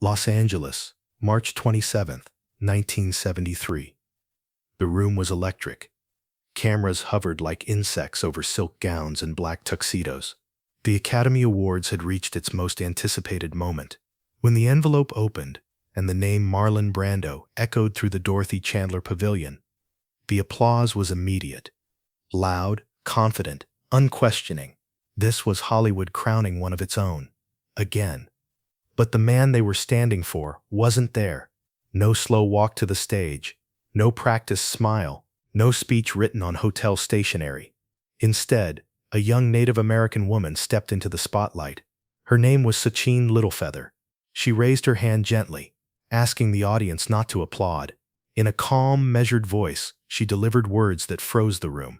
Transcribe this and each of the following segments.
Los Angeles, March 27, 1973. The room was electric. Cameras hovered like insects over silk gowns and black tuxedos. The Academy Awards had reached its most anticipated moment. When the envelope opened and the name Marlon Brando echoed through the Dorothy Chandler Pavilion, the applause was immediate. Loud, confident, unquestioning. This was Hollywood crowning one of its own. Again. But the man they were standing for wasn't there. No slow walk to the stage. No practiced smile. No speech written on hotel stationery. Instead, a young Native American woman stepped into the spotlight. Her name was Sacheen Littlefeather. She raised her hand gently, asking the audience not to applaud. In a calm, measured voice, she delivered words that froze the room.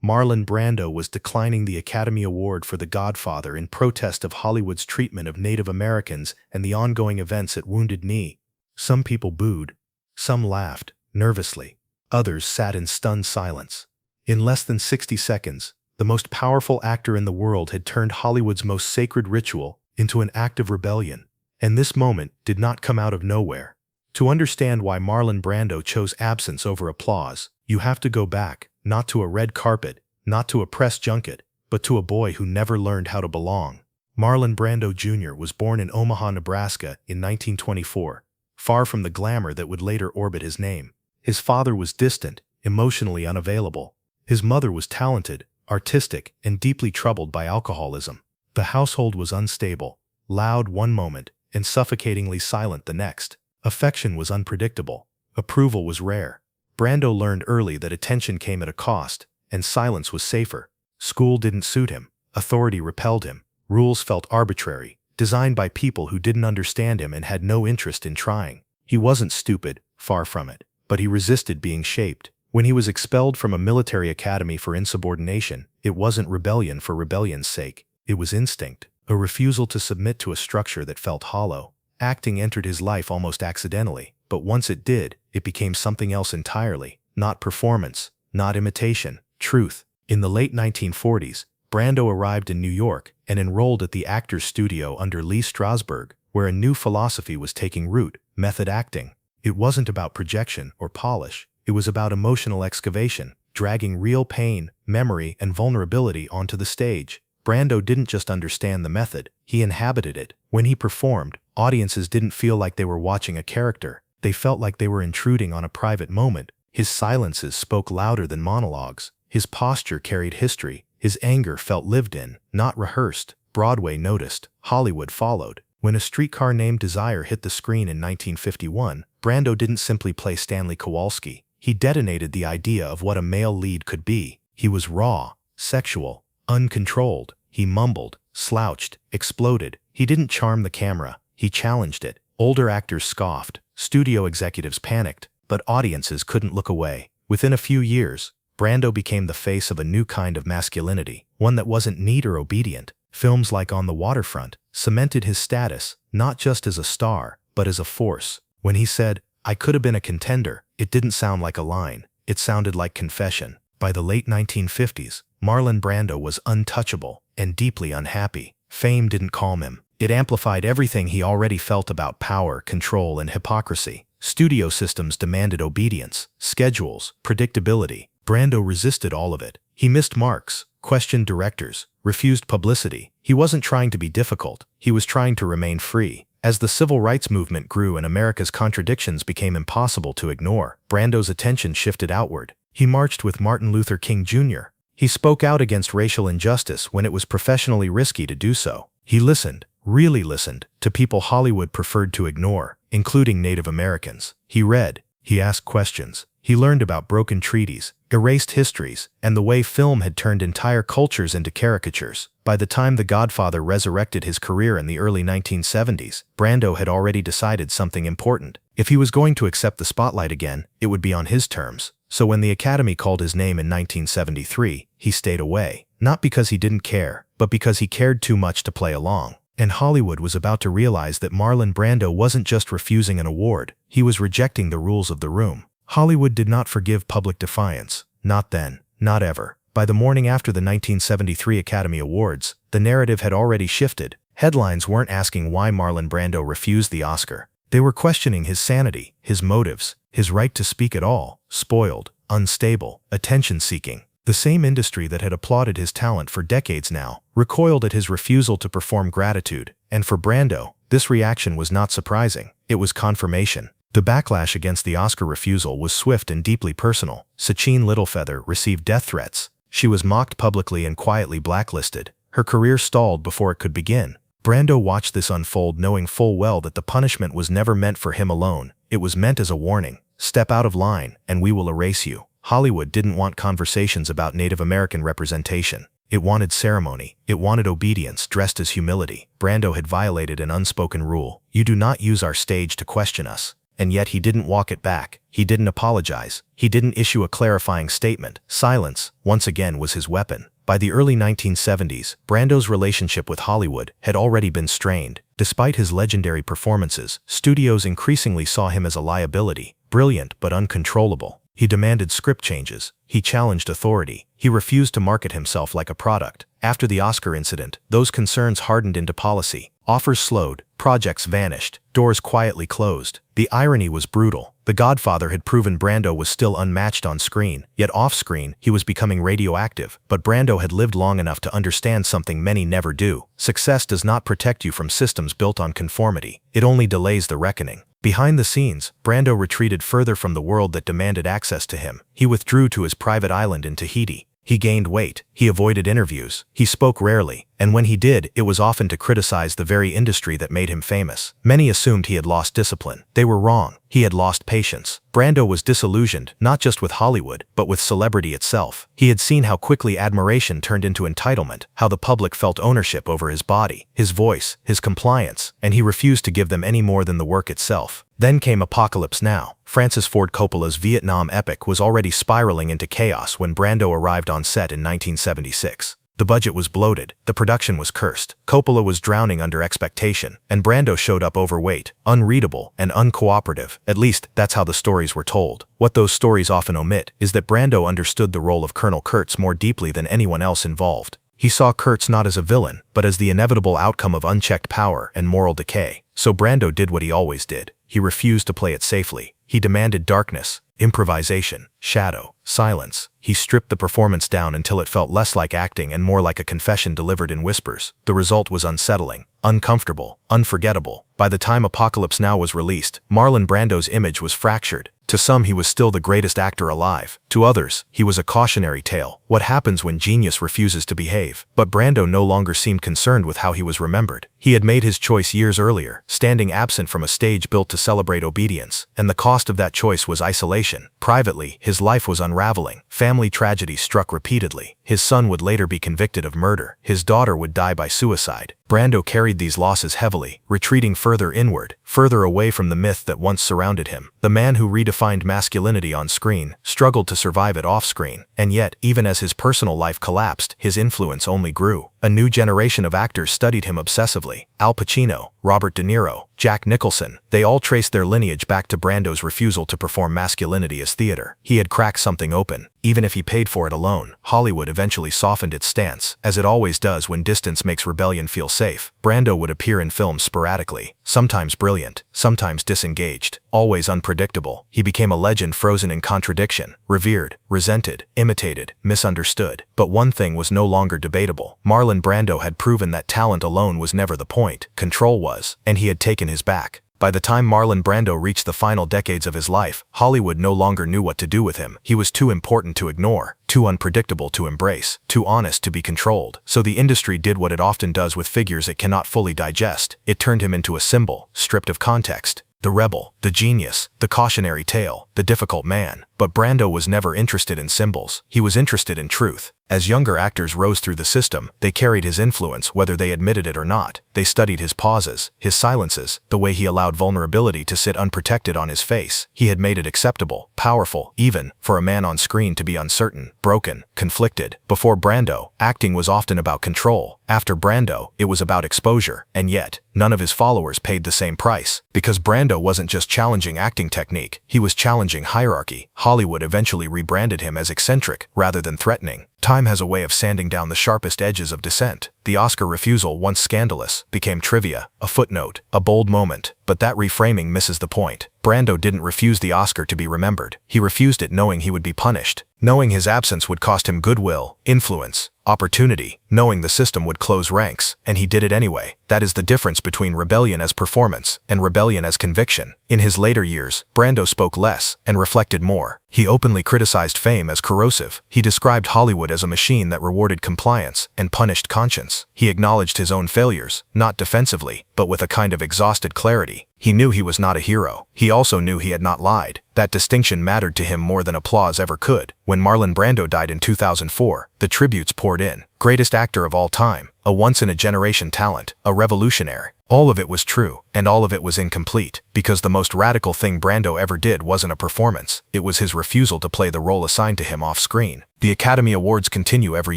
Marlon Brando was declining the Academy Award for The Godfather in protest of Hollywood's treatment of Native Americans and the ongoing events at Wounded Knee. Some people booed. Some laughed, nervously. Others sat in stunned silence. In less than 60 seconds, the most powerful actor in the world had turned Hollywood's most sacred ritual into an act of rebellion. And this moment did not come out of nowhere. To understand why Marlon Brando chose absence over applause, you have to go back, not to a red carpet, not to a press junket, but to a boy who never learned how to belong. Marlon Brando Jr. was born in Omaha, Nebraska in 1924, far from the glamour that would later orbit his name. His father was distant, emotionally unavailable. His mother was talented, artistic, and deeply troubled by alcoholism. The household was unstable, loud one moment and suffocatingly silent the next. Affection was unpredictable. Approval was rare. Brando learned early that attention came at a cost, and silence was safer. School didn't suit him. Authority repelled him. Rules felt arbitrary, designed by people who didn't understand him and had no interest in trying. He wasn't stupid, far from it, but he resisted being shaped. When he was expelled from a military academy for insubordination, it wasn't rebellion for rebellion's sake. It was instinct, a refusal to submit to a structure that felt hollow. Acting entered his life almost accidentally, but once it did, it became something else entirely. Not performance, not imitation, truth. In the late 1940s, Brando arrived in New York and enrolled at the Actors Studio under Lee Strasberg, where a new philosophy was taking root: method acting. It wasn't about projection or polish. It was about emotional excavation, dragging real pain, memory, and vulnerability onto the stage. Brando didn't just understand the method, he inhabited it. When he performed, audiences didn't feel like they were watching a character. They felt like they were intruding on a private moment. His silences spoke louder than monologues. His posture carried history. His anger felt lived in, not rehearsed. Broadway noticed. Hollywood followed. When A Streetcar Named Desire hit the screen in 1951, Brando didn't simply play Stanley Kowalski. He detonated the idea of what a male lead could be. He was raw, sexual, uncontrolled. He mumbled, slouched, exploded. He didn't charm the camera. He challenged it. Older actors scoffed. Studio executives panicked. But audiences couldn't look away. Within a few years, Brando became the face of a new kind of masculinity, one that wasn't neat or obedient. Films like On the Waterfront cemented his status, not just as a star, but as a force. When he said, "I could have been a contender," it didn't sound like a line. It sounded like confession. By the late 1950s, Marlon Brando was untouchable and deeply unhappy. Fame didn't calm him. It amplified everything he already felt about power, control, and hypocrisy. Studio systems demanded obedience, schedules, predictability. Brando resisted all of it. He missed marks, questioned directors, refused publicity. He wasn't trying to be difficult. He was trying to remain free. As the civil rights movement grew and America's contradictions became impossible to ignore, Brando's attention shifted outward. He marched with Martin Luther King Jr. He spoke out against racial injustice when it was professionally risky to do so. He listened, really listened, to people Hollywood preferred to ignore, including Native Americans. He read. He asked questions. He learned about broken treaties, erased histories, and the way film had turned entire cultures into caricatures. By the time The Godfather resurrected his career in the early 1970s, Brando had already decided something important. If he was going to accept the spotlight again, it would be on his terms. So when the Academy called his name in 1973, he stayed away. Not because he didn't care, but because he cared too much to play along. And Hollywood was about to realize that Marlon Brando wasn't just refusing an award, he was rejecting the rules of the room. Hollywood did not forgive public defiance. Not then. Not ever. By the morning after the 1973 Academy Awards, the narrative had already shifted. Headlines weren't asking why Marlon Brando refused the Oscar. They were questioning his sanity, his motives, his right to speak at all, spoiled, unstable, attention-seeking. The same industry that had applauded his talent for decades now recoiled at his refusal to perform gratitude, and for Brando, this reaction was not surprising. It was confirmation. The backlash against the Oscar refusal was swift and deeply personal. Sachin Littlefeather received death threats. She was mocked publicly and quietly blacklisted. Her career stalled before it could begin. Brando watched this unfold, knowing full well that the punishment was never meant for him alone. It was meant as a warning. Step out of line, and we will erase you. Hollywood didn't want conversations about Native American representation. It wanted ceremony. It wanted obedience dressed as humility. Brando had violated an unspoken rule. You do not use our stage to question us. And yet he didn't walk it back. He didn't apologize. He didn't issue a clarifying statement. Silence, once again, was his weapon. By the early 1970s, Brando's relationship with Hollywood had already been strained. Despite his legendary performances, studios increasingly saw him as a liability, brilliant but uncontrollable. He demanded script changes. He challenged authority. He refused to market himself like a product. After the Oscar incident, those concerns hardened into policy. Offers slowed, projects vanished, doors quietly closed. The irony was brutal. The Godfather had proven Brando was still unmatched on screen, yet off-screen, he was becoming radioactive. But Brando had lived long enough to understand something many never do. Success does not protect you from systems built on conformity. It only delays the reckoning. Behind the scenes, Brando retreated further from the world that demanded access to him. He withdrew to his private island in Tahiti. He gained weight. He avoided interviews. He spoke rarely. And when he did, it was often to criticize the very industry that made him famous. Many assumed he had lost discipline. They were wrong. He had lost patience. Brando was disillusioned, not just with Hollywood, but with celebrity itself. He had seen how quickly admiration turned into entitlement, how the public felt ownership over his body, his voice, his compliance, and he refused to give them any more than the work itself. Then came Apocalypse Now. Francis Ford Coppola's Vietnam epic was already spiraling into chaos when Brando arrived on set in 1976. The budget was bloated, the production was cursed, Coppola was drowning under expectation, and Brando showed up overweight, unreadable, and uncooperative. At least, that's how the stories were told. What those stories often omit is that Brando understood the role of Colonel Kurtz more deeply than anyone else involved. He saw Kurtz not as a villain, but as the inevitable outcome of unchecked power and moral decay. So Brando did what he always did. He refused to play it safely. He demanded darkness, improvisation, shadow, silence. He stripped the performance down until it felt less like acting and more like a confession delivered in whispers. The result was unsettling, uncomfortable, unforgettable. By the time Apocalypse Now was released, Marlon Brando's image was fractured. To some, he was still the greatest actor alive. To others, he was a cautionary tale. What happens when genius refuses to behave? But Brando no longer seemed concerned with how he was remembered. He had made his choice years earlier, standing absent from a stage built to celebrate obedience, and the cost of that choice was isolation. Privately, his life was unraveling. Family tragedy struck repeatedly. His son would later be convicted of murder. His daughter would die by suicide. Brando carried these losses heavily, retreating further inward, further away from the myth that once surrounded him. The man who redefined masculinity on screen struggled to survive it off-screen, and yet, even as his personal life collapsed, his influence only grew. A new generation of actors studied him obsessively. Al Pacino, Robert De Niro, Jack Nicholson, they all traced their lineage back to Brando's refusal to perform masculinity as theater. He had cracked something open, even if he paid for it alone. Hollywood eventually softened its stance, as it always does when distance makes rebellion feel safe. Brando would appear in films sporadically, sometimes brilliant, sometimes disengaged, always unpredictable. He became a legend frozen in contradiction, revered, resented, imitated, misunderstood. But one thing was no longer debatable. Marlon Brando had proven that talent alone was never the point. Control was, and he had taken his back. By the time Marlon Brando reached the final decades of his life, Hollywood no longer knew what to do with him. He was too important to ignore, too unpredictable to embrace, too honest to be controlled. So the industry did what it often does with figures it cannot fully digest. It turned him into a symbol, stripped of context. The rebel, the genius, the cautionary tale, the difficult man. But Brando was never interested in symbols. He was interested in truth. As younger actors rose through the system, they carried his influence whether they admitted it or not. They studied his pauses, his silences, the way he allowed vulnerability to sit unprotected on his face. He had made it acceptable, powerful, even, for a man on screen to be uncertain, broken, conflicted. Before Brando, acting was often about control. After Brando, it was about exposure. And yet, none of his followers paid the same price. Because Brando wasn't just challenging acting technique, he was challenging hierarchy. Hollywood eventually rebranded him as eccentric rather than threatening. Time has a way of sanding down the sharpest edges of dissent. The Oscar refusal, once scandalous, became trivia, a footnote, a bold moment, but that reframing misses the point. Brando didn't refuse the Oscar to be remembered. He refused it knowing he would be punished, knowing his absence would cost him goodwill, influence, opportunity, knowing the system would close ranks, and he did it anyway. That is the difference between rebellion as performance and rebellion as conviction. In his later years, Brando spoke less and reflected more. He openly criticized fame as corrosive. He described Hollywood as a machine that rewarded compliance and punished conscience. He acknowledged his own failures, not defensively, but with a kind of exhausted clarity. He knew he was not a hero. He also knew he had not lied. That distinction mattered to him more than applause ever could. When Marlon Brando died in 2004, the tributes poured in. Greatest actor of all time, a once-in-a-generation talent, a revolutionary. All of it was true, and all of it was incomplete, because the most radical thing Brando ever did wasn't a performance. It was his refusal to play the role assigned to him off-screen. The Academy Awards continue every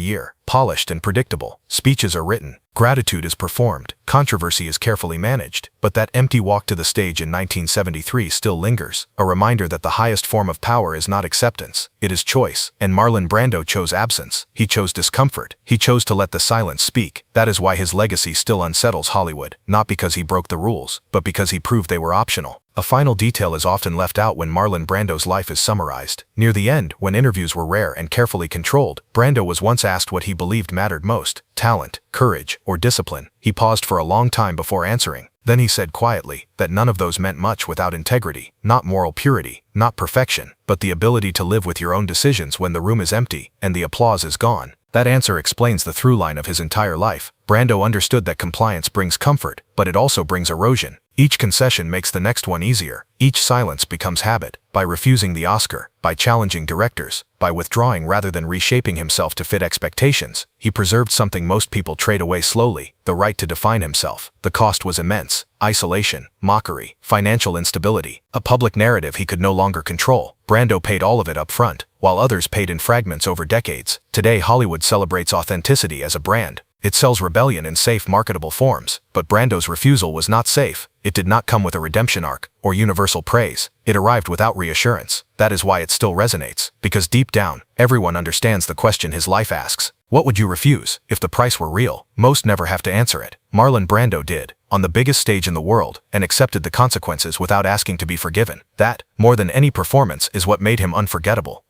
year, polished and predictable. Speeches are written, gratitude is performed, controversy is carefully managed. But that empty walk to the stage in 1973 still lingers, a reminder that the highest form of power is not acceptance, it is choice. And Marlon Brando chose absence. He chose discomfort. He chose to let the silence speak. That is why his legacy still unsettles Hollywood, not because he broke the rules, but because he proved they were optional. A final detail is often left out when Marlon Brando's life is summarized. Near the end, when interviews were rare and carefully controlled, Brando was once asked what he believed mattered most: talent, courage, or discipline. He paused for a long time before answering. Then he said quietly that none of those meant much without integrity, not moral purity, not perfection, but the ability to live with your own decisions when the room is empty and the applause is gone. That answer explains the through line of his entire life. Brando understood that compliance brings comfort, but it also brings erosion. Each concession makes the next one easier. Each silence becomes habit. By refusing the Oscar, by challenging directors, by withdrawing rather than reshaping himself to fit expectations, he preserved something most people trade away slowly: the right to define himself. The cost was immense: isolation, mockery, financial instability, a public narrative he could no longer control. Brando paid all of it up front, while others paid in fragments over decades. Today, Hollywood celebrates authenticity as a brand. It sells rebellion in safe, marketable forms. But Brando's refusal was not safe. It did not come with a redemption arc or universal praise. It arrived without reassurance. That is why it still resonates. Because deep down, everyone understands the question his life asks: what would you refuse if the price were real? Most never have to answer it. Marlon Brando did, on the biggest stage in the world, and accepted the consequences without asking to be forgiven. That, more than any performance, is what made him unforgettable.